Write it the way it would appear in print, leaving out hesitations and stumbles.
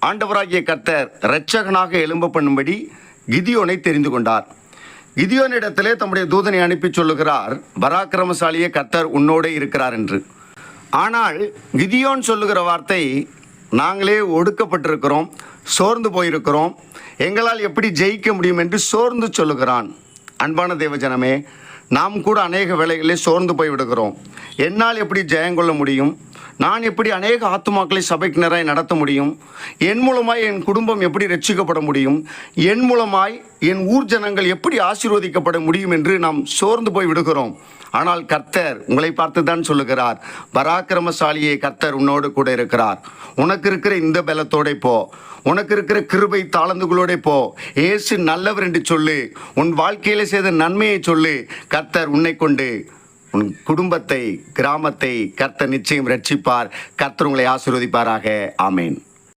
ஆண்டவராகிய கர்த்தர் இரட்சகனாக எழும்ப பண்ணும்படி கிதியோனை தெரிந்து கொண்டார். கிதியோனிடத்திலே தம்முடைய தூதனை அனுப்பி சொல்லுகிறார், பராக்கிரமசாலியே கர்த்தர் உன்னோடே இருக்கிறார் என்று. ஆனால் கிதியோன் சொல்லுகிற வார்த்தை, நாங்களே ஒடுக்கப்பட்டிருக்கிறோம், சோர்ந்து போயிருக்கிறோம், எங்களால் எப்படி ஜெயிக்க முடியும் என்று சோர்ந்து சொல்லுகிறான். அன்பான தேவஜனமே, நாம் கூட அநேக வேளைகளிலே சோர்ந்து போய் விடுகிறோம். என்னால் எப்படி ஜெயங்கொள்ள முடியும்? நான் எப்படி அநேக ஆத்துமாக்களை சபைக்கினராய் நடத்த முடியும்? என் மூலமாய் என் குடும்பம் எப்படி ரட்சிக்கப்பட முடியும்? என் மூலமாய் என் ஊர் ஜனங்கள் எப்படி ஆசீர்வதிக்கப்பட முடியும் என்று நாம் சோர்ந்து போய் விடுகிறோம். ஆனால் கர்த்தர் உங்களை பார்த்து தான் சொல்லுகிறார், பராக்கிரமசாலியே கர்த்தர் உன்னோடு கூட இருக்கிறார். உனக்கு இருக்கிற இந்த பலத்தோட போ, உனக்கு இருக்கிற கிருபை தாளந்துகளோட போ, இயேசு நல்லவர் என்று சொல்லு, உன் வாழ்க்கையில செய்த நன்மையை சொல்லு. கர்த்தர் உன்னை கொண்டு உன் குடும்பத்தை, கிராமத்தை கர்த்தர் நிச்சயம் ரட்சிப்பார். கர்த்தர் உங்களை ஆசீர்வதிப்பாராக. ஆமேன்.